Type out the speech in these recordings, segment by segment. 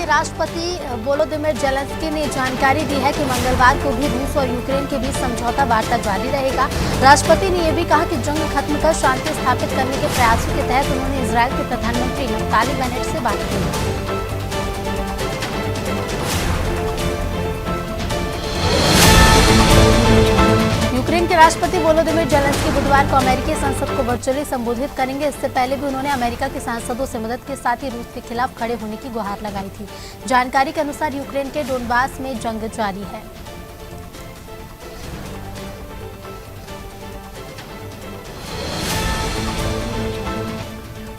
के राष्ट्रपति Volodymyr Zelensky ने जानकारी दी है कि मंगलवार को भी रूस और यूक्रेन के बीच समझौता वार्ता जारी रहेगा। राष्ट्रपति ने यह भी कहा कि जंग खत्म कर शांति स्थापित करने के प्रयासों के तहत उन्होंने इजरायल के प्रधानमंत्री नफ्ताली बेनेट से बात की। यूक्रेन के राष्ट्रपति वोलोदिमीर जेलेंस्की बुधवार को अमेरिकी संसद को वर्चुअली संबोधित करेंगे। इससे पहले भी उन्होंने अमेरिका के सांसदों से मदद के साथ ही रूस के खिलाफ खड़े होने की गुहार लगाई थी। जानकारी के अनुसार यूक्रेन के डोनबास में जंग जारी है।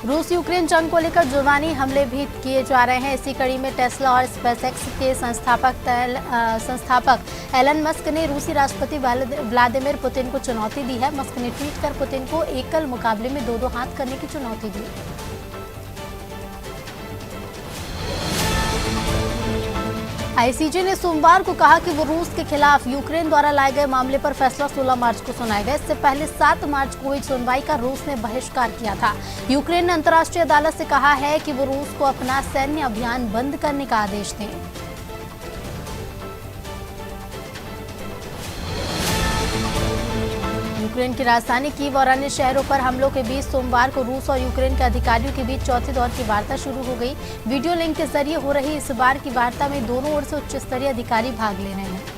रूस यूक्रेन जंग को लेकर जुर्मानी हमले भी किए जा रहे हैं। इसी कड़ी में टेस्ला और स्पेसएक्स के संस्थापक एलन मस्क ने रूसी राष्ट्रपति व्लादिमीर पुतिन को चुनौती दी है। मस्क ने ट्वीट कर पुतिन को एकल मुकाबले में दो हाथ करने की चुनौती दी। आईसीजे ने सोमवार को कहा कि वो रूस के खिलाफ यूक्रेन द्वारा लाए गए मामले पर फैसला 16 मार्च को सुनाएगा। इससे पहले 7 मार्च को हुई सुनवाई का रूस ने बहिष्कार किया था। यूक्रेन ने अंतर्राष्ट्रीय अदालत से कहा है कि वो रूस को अपना सैन्य अभियान बंद करने का आदेश दें। यूक्रेन की राजधानी कीव और अन्य शहरों पर हमलों के बीच सोमवार को रूस और यूक्रेन के अधिकारियों के बीच चौथे दौर की वार्ता शुरू हो गई। वीडियो लिंक के जरिए हो रही इस बार की वार्ता में दोनों ओर से उच्च स्तरीय अधिकारी भाग ले रहे हैं।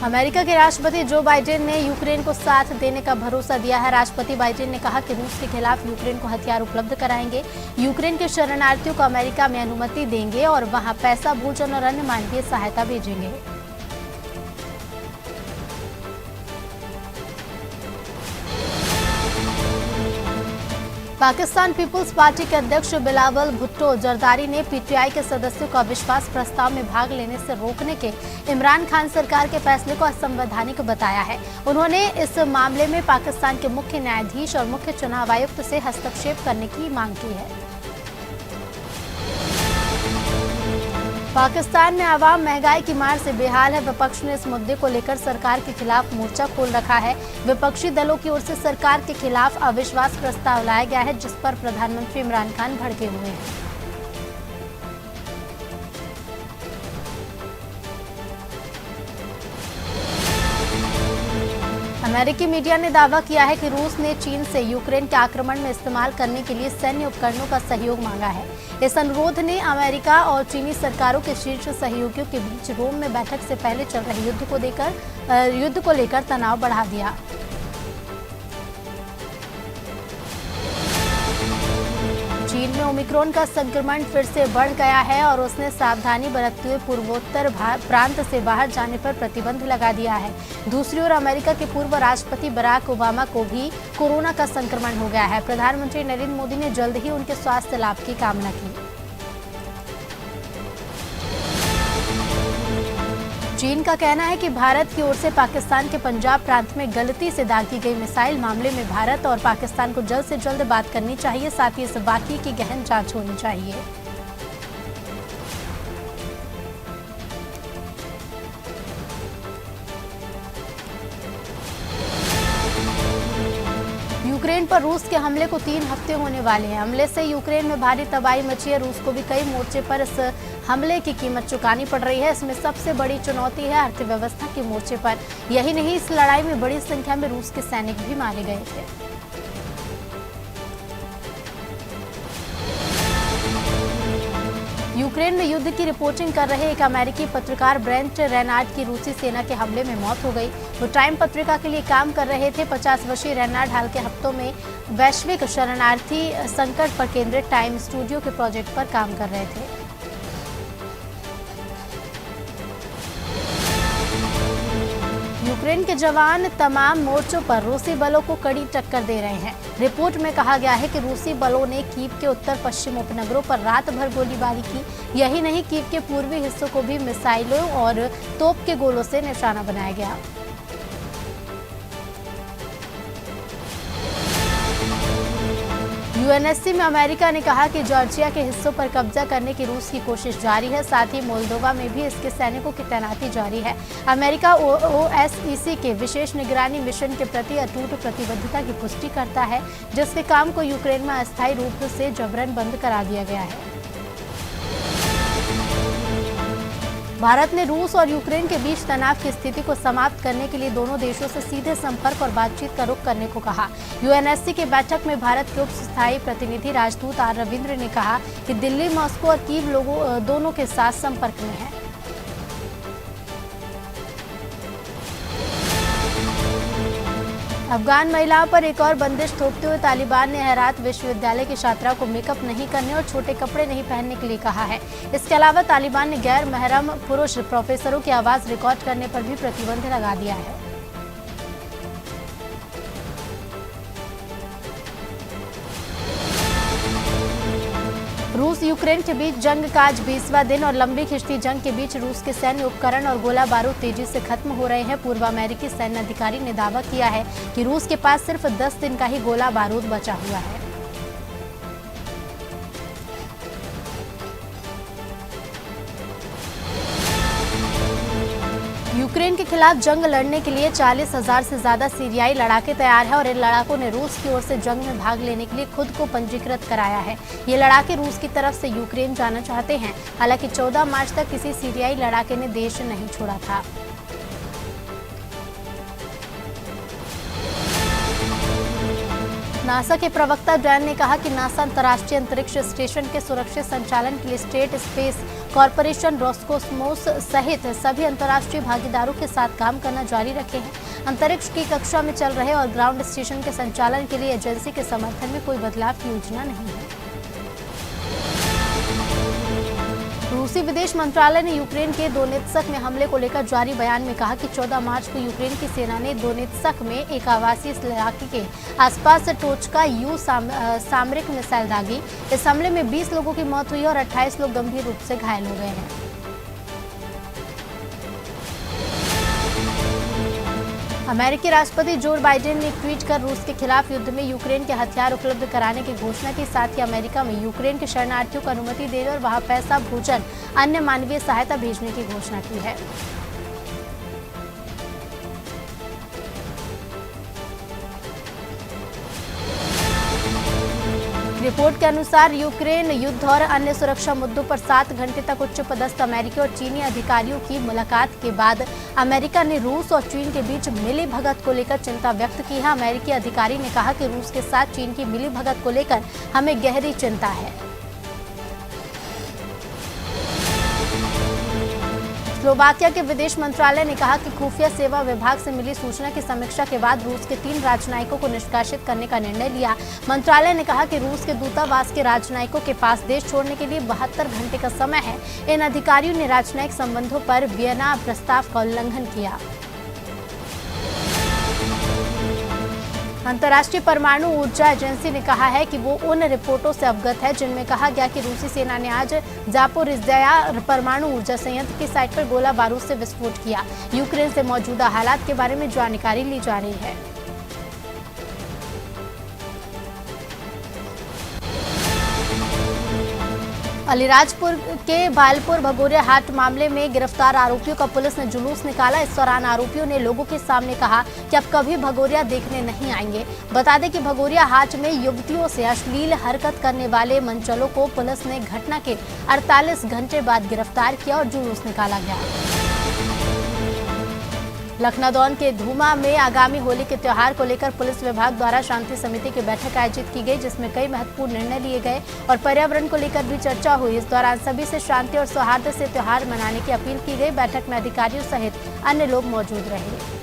अमेरिका के राष्ट्रपति जो बाइडेन ने यूक्रेन को साथ देने का भरोसा दिया है। राष्ट्रपति बाइडेन ने कहा कि रूस के खिलाफ यूक्रेन को हथियार उपलब्ध कराएंगे, यूक्रेन के शरणार्थियों को अमेरिका में अनुमति देंगे और वहां पैसा, भोजन और अन्य मानवीय सहायता भेजेंगे। पाकिस्तान पीपुल्स पार्टी के अध्यक्ष बिलावल भुट्टो जरदारी ने पीटीआई के सदस्यों को अविश्वास प्रस्ताव में भाग लेने से रोकने के इमरान खान सरकार के फैसले को असंवैधानिक बताया है। उन्होंने इस मामले में पाकिस्तान के मुख्य न्यायाधीश और मुख्य चुनाव आयुक्त से हस्तक्षेप करने की मांग की है। पाकिस्तान में आवाम महंगाई की मार से बेहाल है। विपक्ष ने इस मुद्दे को लेकर सरकार के खिलाफ मोर्चा खोल रखा है। विपक्षी दलों की ओर से सरकार के खिलाफ अविश्वास प्रस्ताव लाया गया है, जिस पर प्रधानमंत्री इमरान खान भड़के हुए हैं। अमेरिकी मीडिया ने दावा किया है कि रूस ने चीन से यूक्रेन के आक्रमण में इस्तेमाल करने के लिए सैन्य उपकरणों का सहयोग मांगा है। इस अनुरोध ने अमेरिका और चीनी सरकारों के शीर्ष सहयोगियों के बीच रोम में बैठक से पहले चल रहे युद्ध को लेकर तनाव बढ़ा दिया। चीन में ओमिक्रॉन का संक्रमण फिर से बढ़ गया है और उसने सावधानी बरतते हुए पूर्वोत्तर प्रांत से बाहर जाने पर प्रतिबंध लगा दिया है। दूसरी ओर अमेरिका के पूर्व राष्ट्रपति बराक ओबामा को भी कोरोना का संक्रमण हो गया है। प्रधानमंत्री नरेंद्र मोदी ने जल्द ही उनके स्वास्थ्य लाभ की कामना की। चीन का कहना है कि भारत की ओर से पाकिस्तान के पंजाब प्रांत में गलती से दागी गई मिसाइल मामले में भारत और पाकिस्तान को जल्द से जल्द बात करनी चाहिए। साथ ही इस वाकये की गहन जांच होनी चाहिए। यूक्रेन पर रूस के हमले को 3 हफ्ते होने वाले हैं। हमले से यूक्रेन में भारी तबाही मची है। रूस को भी कई मोर्चे पर इस हमले की कीमत चुकानी पड़ रही है। इसमें सबसे बड़ी चुनौती है अर्थव्यवस्था के मोर्चे पर। यही नहीं, इस लड़ाई में बड़ी संख्या में रूस के सैनिक भी मारे गए थे। यूक्रेन में युद्ध की रिपोर्टिंग कर रहे एक अमेरिकी पत्रकार ब्रेंट रेनार्ड की रूसी सेना के हमले में मौत हो गई। वो टाइम पत्रिका के लिए काम कर रहे थे। 50 वर्षीय रेनार्ड हाल के हफ्तों में वैश्विक शरणार्थी संकट पर केंद्रित टाइम स्टूडियो के प्रोजेक्ट पर काम कर रहे थे। यूक्रेन के जवान तमाम मोर्चों पर रूसी बलों को कड़ी टक्कर दे रहे हैं। रिपोर्ट में कहा गया है कि रूसी बलों ने कीव के उत्तर पश्चिम उपनगरों पर रात भर गोलीबारी की। यही नहीं, कीव के पूर्वी हिस्सों को भी मिसाइलों और तोप के गोलों से निशाना बनाया गया। यूएनएससी में अमेरिका ने कहा कि जॉर्जिया के हिस्सों पर कब्जा करने की रूस की कोशिश जारी है। साथ ही मोल्दोवा में भी इसके सैनिकों की तैनाती जारी है। अमेरिका ओएसईसी के विशेष निगरानी मिशन के प्रति अटूट प्रतिबद्धता की पुष्टि करता है, जिसके काम को यूक्रेन में अस्थायी रूप से जबरन बंद करा दिया गया है। भारत ने रूस और यूक्रेन के बीच तनाव की स्थिति को समाप्त करने के लिए दोनों देशों से सीधे संपर्क और बातचीत का रुख करने को कहा। यूएनएससी की बैठक में भारत के उप स्थायी प्रतिनिधि राजदूत आर रविंद्र ने कहा कि दिल्ली, मॉस्को और कीव दोनों के साथ संपर्क में है। अफगान महिलाओं पर एक और बंदिश थोपते हुए तालिबान ने हेरात विश्वविद्यालय की छात्राओं को मेकअप नहीं करने और छोटे कपड़े नहीं पहनने के लिए कहा है। इसके अलावा तालिबान ने गैर महरम पुरुष प्रोफेसरों की आवाज रिकॉर्ड करने पर भी प्रतिबंध लगा दिया है। रूस यूक्रेन के बीच जंग का आज 20वां दिन और लंबी खिंचती जंग के बीच रूस के सैन्य उपकरण और गोला बारूद तेजी से खत्म हो रहे हैं। पूर्व अमेरिकी सैन्य अधिकारी ने दावा किया है कि रूस के पास सिर्फ 10 दिन का ही गोला बारूद बचा हुआ है। यूक्रेन के खिलाफ जंग लड़ने के लिए 40,000 से ज्यादा सीरियाई लड़ाके तैयार हैं और इन लड़ाकों ने रूस की ओर से जंग में भाग लेने के लिए खुद को पंजीकृत कराया है। ये लड़ाके रूस की तरफ से यूक्रेन जाना चाहते हैं। हालांकि 14 मार्च तक किसी सीरियाई लड़ाके ने देश नहीं छोड़ा था। नासा के प्रवक्ता डैन ने कहा कि नासा अंतर्राष्ट्रीय अंतरिक्ष स्टेशन के सुरक्षित संचालन के लिए स्टेट स्पेस कॉरपोरेशन, रोस्कोसमोस सहित सभी अंतर्राष्ट्रीय भागीदारों के साथ काम करना जारी रखे हैं। अंतरिक्ष की कक्षा में चल रहे और ग्राउंड स्टेशन के संचालन के लिए एजेंसी के समर्थन में कोई बदलाव की योजना नहीं है। रूसी विदेश मंत्रालय ने यूक्रेन के दोनेत्स्क में हमले को लेकर जारी बयान में कहा कि 14 मार्च को यूक्रेन की सेना ने दोनेत्स्क में एक आवासीय इलाके के आसपास टोचका यू सामरिक मिसाइल दागी। इस हमले में 20 लोगों की मौत हुई और 28 लोग गंभीर रूप से घायल हो गए हैं। अमेरिकी राष्ट्रपति जो बाइडेन ने ट्वीट कर रूस के खिलाफ युद्ध में यूक्रेन के हथियार उपलब्ध कराने की घोषणा की। साथ ही अमेरिका में यूक्रेन के शरणार्थियों को अनुमति देने और वहां पैसा, भोजन, अन्य मानवीय सहायता भेजने की घोषणा की है। रिपोर्ट के अनुसार यूक्रेन युद्ध और अन्य सुरक्षा मुद्दों पर 7 घंटे तक उच्च पदस्थ अमेरिकी और चीनी अधिकारियों की मुलाकात के बाद अमेरिका ने रूस और चीन के बीच मिली भगत को लेकर चिंता व्यक्त की है। अमेरिकी अधिकारी ने कहा कि रूस के साथ चीन की मिली भगत को लेकर हमें गहरी चिंता है। स्लोवाकिया के विदेश मंत्रालय ने कहा कि खुफिया सेवा विभाग से मिली सूचना की समीक्षा के बाद रूस के 3 राजनयिकों को निष्कासित करने का निर्णय लिया। मंत्रालय ने कहा कि रूस के दूतावास के राजनयिकों के पास देश छोड़ने के लिए 72 घंटे का समय है। इन अधिकारियों ने राजनयिक संबंधों पर वियना प्रस्ताव का उल्लंघन किया। अंतर्राष्ट्रीय परमाणु ऊर्जा एजेंसी ने कहा है कि वो उन रिपोर्टों से अवगत है जिनमें कहा गया कि रूसी सेना ने आज जापोरिज्जाया परमाणु ऊर्जा संयंत्र की साइट पर गोला बारूद से विस्फोट किया। यूक्रेन से मौजूदा हालात के बारे में जानकारी ली जा रही है। अलीराजपुर के भालपुर भगोरिया हाट मामले में गिरफ्तार आरोपियों का पुलिस ने जुलूस निकाला। इस दौरान आरोपियों ने लोगों के सामने कहा कि अब कभी भगोरिया देखने नहीं आएंगे। बता दें कि भगोरिया हाट में युवतियों से अश्लील हरकत करने वाले मंचलों को पुलिस ने घटना के 48 घंटे बाद गिरफ्तार किया और जुलूस निकाला गया। लखनऊ के धूमा में आगामी होली के त्योहार को लेकर पुलिस विभाग द्वारा शांति समिति की बैठक आयोजित की गई, जिसमें कई महत्वपूर्ण निर्णय लिए गए और पर्यावरण को लेकर भी चर्चा हुई। इस दौरान सभी से शांति और सौहार्द से त्योहार मनाने की अपील की गई। बैठक में अधिकारियों सहित अन्य लोग मौजूद रहे।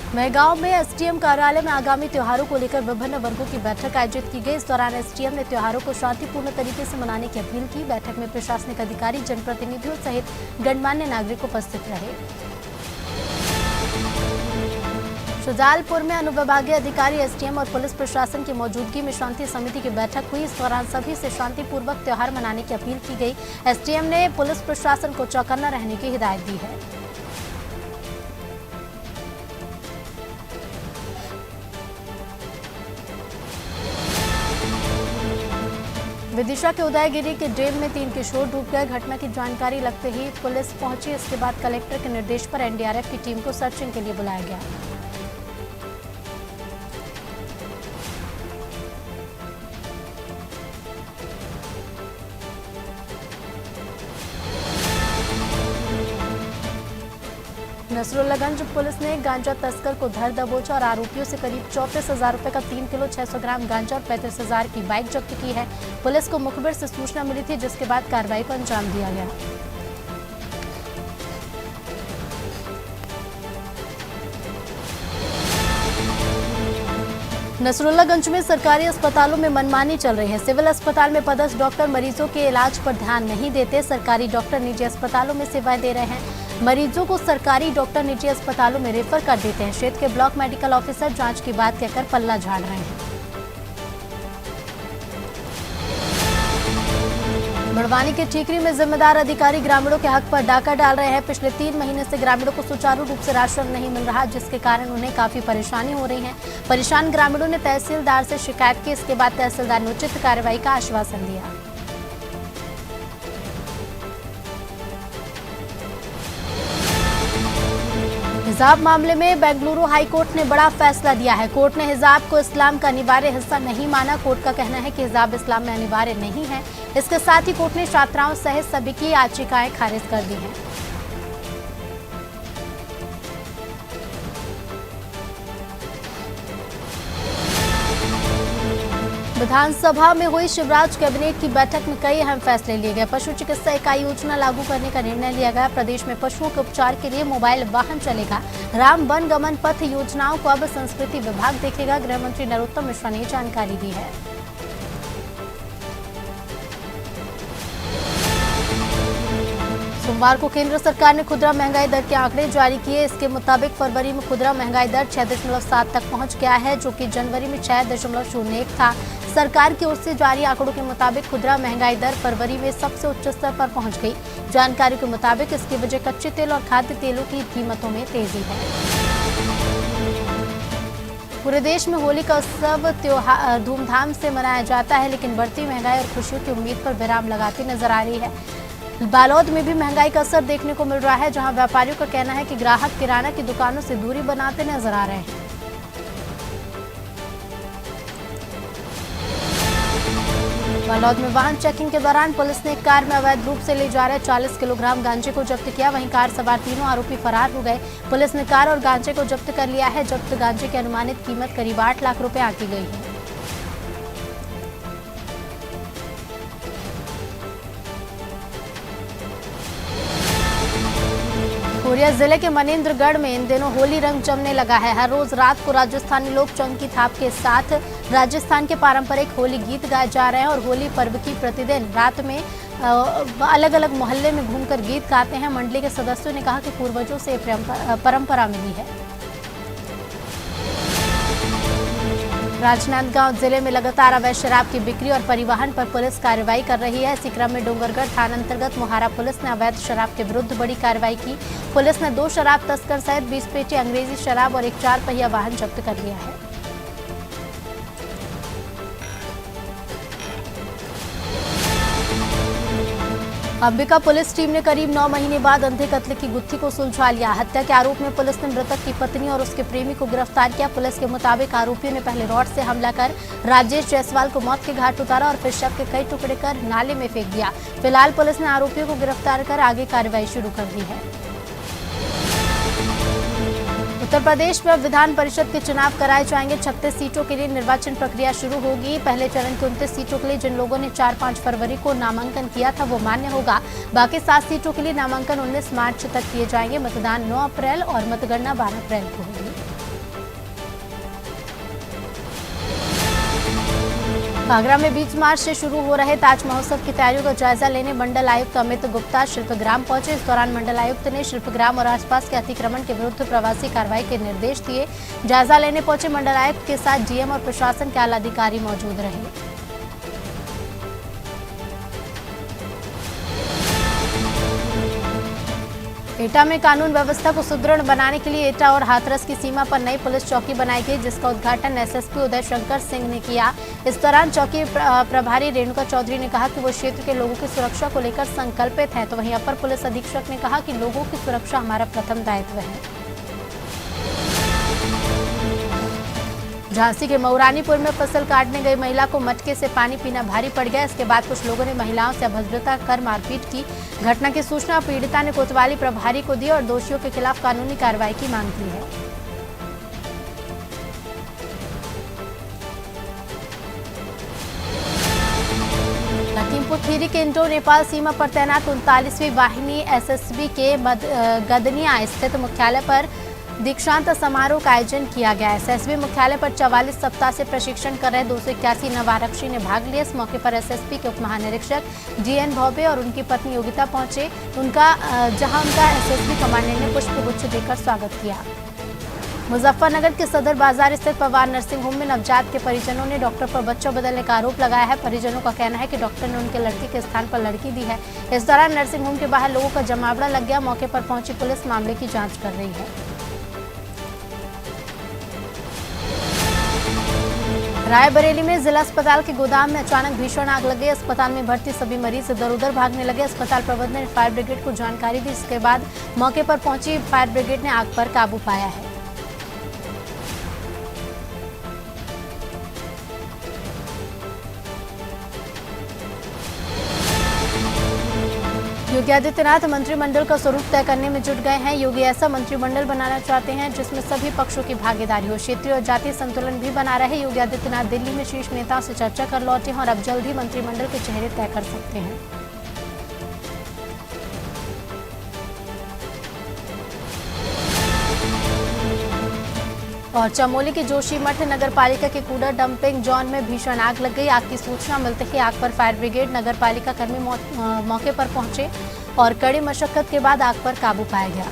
मेहगांव में एसडीएम कार्यालय में आगामी त्योहारों को लेकर विभिन्न वर्गों की बैठक आयोजित की गई। इस दौरान एसडीएम ने त्योहारों को शांतिपूर्ण तरीके से मनाने की अपील की। बैठक में प्रशासनिक अधिकारी, जनप्रतिनिधियों सहित गणमान्य नागरिक उपस्थित रहे। शुजालपुर में अनुविभागीय अधिकारी, एसडीएम और पुलिस प्रशासन की मौजूदगी में शांति समिति की बैठक हुई। इस दौरान सभी से शांतिपूर्वक त्योहार मनाने की अपील की गई। एसडीएम ने पुलिस प्रशासन को चौकन्ना रहने की हिदायत दी है। विदिशा के उदयगिरी के डैम में 3 किशोर डूब गए। घटना की जानकारी लगते ही पुलिस पहुंची। इसके बाद कलेक्टर के निर्देश पर एनडीआरएफ की टीम को सर्चिंग के लिए बुलाया गया। नसरुल्लागंज पुलिस ने गांजा तस्कर को धर दबोचा और आरोपियों से करीब 34,000 रुपए का 3 किलो 600 ग्राम गांजा और 35,000 की बाइक जब्त की है। पुलिस को मुखबिर से सूचना मिली थी, जिसके बाद कार्रवाई को अंजाम दिया गया। नसरुल्लागंज में सरकारी अस्पतालों में मनमानी चल रही है। सिविल अस्पताल में पदस्थ डॉक्टर मरीजों के इलाज पर ध्यान नहीं देते। सरकारी डॉक्टर निजी अस्पतालों में सेवाएं दे रहे हैं। मरीजों को सरकारी डॉक्टर निजी अस्पतालों में रेफर कर देते हैं। क्षेत्र के ब्लॉक मेडिकल ऑफिसर जांच की बात कहकर पल्ला झाड़ रहे हैं। बड़वानी के ठीकरी में जिम्मेदार अधिकारी ग्रामीणों के हक पर डाका डाल रहे हैं। पिछले 3 महीने से ग्रामीणों को सुचारू रूप से राशन नहीं मिल रहा, जिसके कारण उन्हें काफी परेशानी हो रही है। परेशान ग्रामीणों ने तहसीलदार से शिकायत की। इसके बाद तहसीलदार ने उचित कार्रवाई का आश्वासन दिया। हिजाब मामले में बेंगलुरु हाई कोर्ट ने बड़ा फैसला दिया है। कोर्ट ने हिजाब को इस्लाम का अनिवार्य हिस्सा नहीं माना। कोर्ट का कहना है कि हिजाब इस्लाम में अनिवार्य नहीं है। इसके साथ ही कोर्ट ने छात्राओं सहित सभी की याचिकाएं खारिज कर दी हैं। विधानसभा में हुई शिवराज कैबिनेट की बैठक में कई अहम फैसले लिए गए। पशु चिकित्सा इकाई योजना लागू करने का निर्णय लिया गया। प्रदेश में पशुओं के उपचार के लिए मोबाइल वाहन चलेगा। राम वन गमन पथ योजनाओं को अब संस्कृति विभाग देखेगा। गृह मंत्री नरोत्तम मिश्रा ने जानकारी दी है। सोमवार को केंद्र सरकार ने खुदरा महंगाई दर के आंकड़े जारी किए। इसके मुताबिक फरवरी में खुदरा महंगाई दर 6.7 तक पहुंच गया है, जो कि जनवरी में 6.01 था। सरकार की ओर से जारी आंकड़ों के मुताबिक खुदरा महंगाई दर फरवरी में सबसे उच्च स्तर पर पहुंच गई। जानकारी के मुताबिक इसकी वजह कच्चे तेल और खाद्य तेलों की कीमतों में तेजी है। पूरे देश में होली का उत्सव त्योहार धूमधाम से मनाया जाता है, लेकिन बढ़ती महंगाई और खुशियों की उम्मीद पर विराम लगाती नजर आ रही है। बालोद में भी महंगाई का असर देखने को मिल रहा है, जहां व्यापारियों का कहना है कि ग्राहक किराना की दुकानों से दूरी बनाते नजर आ रहे हैं। बालोद में वाहन चेकिंग के दौरान पुलिस ने एक कार में अवैध रूप से ले जा रहे 40 किलोग्राम गांजे को जब्त किया। वहीं कार सवार तीनों आरोपी फरार हो गए। पुलिस ने कार और गांजे को जब्त कर लिया है। जब्त गांजे की अनुमानित कीमत करीब 8 लाख रुपए आंकी गई है। कोरिया जिले के मनेंद्रगढ़ में इन दिनों होली रंग जमने लगा है। हर रोज रात को राजस्थानी लोग चंकी थाप के साथ राजस्थान के पारंपरिक होली गीत गाए जा रहे हैं और होली पर्व की प्रतिदिन रात में अलग अलग मोहल्ले में घूमकर गीत गाते हैं। मंडली के सदस्यों ने कहा कि पूर्वजों से परंपरा मिली है। राजनांदगांव जिले में लगातार अवैध शराब की बिक्री और परिवहन पर पुलिस कार्रवाई कर रही है। इसी क्रम में डोंगरगढ़ थाना अंतर्गत मोहारा पुलिस ने अवैध शराब के विरुद्ध बड़ी कार्रवाई की। पुलिस ने 2 शराब तस्कर सहित 20 पेटी अंग्रेजी शराब और एक 4 पहिया वाहन जब्त कर लिया है। अंबिका पुलिस टीम ने करीब 9 महीने बाद अंधे कत्ल की गुत्थी को सुलझा लिया। हत्या के आरोप में पुलिस ने मृतक की पत्नी और उसके प्रेमी को गिरफ्तार किया। पुलिस के मुताबिक आरोपियों ने पहले रॉड से हमला कर राजेश जायसवाल को मौत के घाट उतारा और फिर शव के कई टुकड़े कर नाले में फेंक दिया। फिलहाल पुलिस ने आरोपियों को गिरफ्तार कर आगे कार्रवाई शुरू कर दी है। उत्तर प्रदेश में विधान परिषद के चुनाव कराए जाएंगे। 36 सीटों के लिए निर्वाचन प्रक्रिया शुरू होगी। पहले चरण की 29 सीटों के लिए जिन लोगों ने 4-5 फरवरी को नामांकन किया था वो मान्य होगा। बाकी 7 सीटों के लिए नामांकन 19 मार्च तक किए जाएंगे। मतदान 9 अप्रैल और मतगणना 12 अप्रैल को होगी। आगरा में 20 मार्च से शुरू हो रहे ताज महोत्सव की तैयारियों का जायजा लेने मंडल आयुक्त अमित गुप्ता शिल्पग्राम पहुंचे। इस दौरान मंडल आयुक्त ने शिल्पग्राम और आसपास के अतिक्रमण के विरुद्ध प्रभावी कार्रवाई के निर्देश दिए। जायजा लेने पहुंचे मंडल आयुक्त के साथ डीएम और प्रशासन के आला अधिकारी मौजूद रहे। एटा में कानून व्यवस्था को सुदृढ़ बनाने के लिए एटा और हाथरस की सीमा पर नई पुलिस चौकी बनाई गई, जिसका उद्घाटन एसएसपी उदय शंकर सिंह ने किया। इस दौरान चौकी प्रभारी रेणुका चौधरी ने कहा कि वो क्षेत्र के लोगों की सुरक्षा को लेकर संकल्पित है, तो वहीं अपर पुलिस अधीक्षक ने कहा कि लोगों की सुरक्षा हमारा प्रथम दायित्व है। झांसी के मऊरानीपुर में फसल काटने गई महिला को मटके से पानी पीना भारी पड़ गया। इसके बाद कुछ लोगों ने महिलाओं से अभद्रता कर मारपीट की। घटना की सूचना पीड़िता ने कोतवाली प्रभारी को दी और दोषियों के खिलाफ कानूनी कार्रवाई की मांग की है। लखीमपुर खीरी के इंडो नेपाल सीमा पर तैनात 39वीं वाहिनी एसएसबी के गदनिया स्थित मुख्यालय पर दीक्षांत समारोह का आयोजन किया गया। एसएसबी मुख्यालय पर 44 सप्ताह से प्रशिक्षण कर रहे 281 नवारक्षी ने भाग लिया। इस मौके पर एसएसपी के उप महानिरीक्षक डीएन भौबे और उनकी पत्नी योगिता पहुंचे, जहां उनका एसएसबी कमांडेंट ने पुष्पगुच्छ देकर स्वागत किया। मुजफ्फरनगर के सदर बाजार स्थित पवार नर्सिंग होम में नवजात के परिजनों ने डॉक्टर पर बच्चा बदलने का आरोप लगाया है। परिजनों का कहना है कि डॉक्टर ने उनके लड़के के स्थान पर लड़की दी है। इस दौरान नर्सिंग होम के बाहर लोगों का जमावड़ा लग गया। मौके पर पहुंची पुलिस मामले की जाँच कर रही है। रायबरेली में जिला अस्पताल के गोदाम में अचानक भीषण आग लग गई। अस्पताल में भर्ती सभी मरीज इधर उधर भागने लगे। अस्पताल प्रबंधन ने फायर ब्रिगेड को जानकारी दी। इसके बाद मौके पर पहुंची फायर ब्रिगेड ने आग पर काबू पाया है। योगी आदित्यनाथ मंत्रिमंडल का स्वरूप तय करने में जुट गए हैं। योगी ऐसा मंत्रिमंडल बनाना चाहते हैं जिसमें सभी पक्षों की भागीदारी हो, क्षेत्रीय और जातीय संतुलन भी बना रहे। योगी आदित्यनाथ दिल्ली में शीर्ष नेताओं से चर्चा कर लौटे हैं और अब जल्द ही मंत्रिमंडल के चेहरे तय कर सकते हैं। और चमोली के जोशीमठ नगर पालिका के कूड़ा डंपिंग जोन में भीषण आग लग गई। आग की सूचना मिलते ही आग पर फायर ब्रिगेड नगर पालिका कर्मी मौके पर पहुंचे और कड़ी मशक्कत के बाद आग पर काबू पाया गया।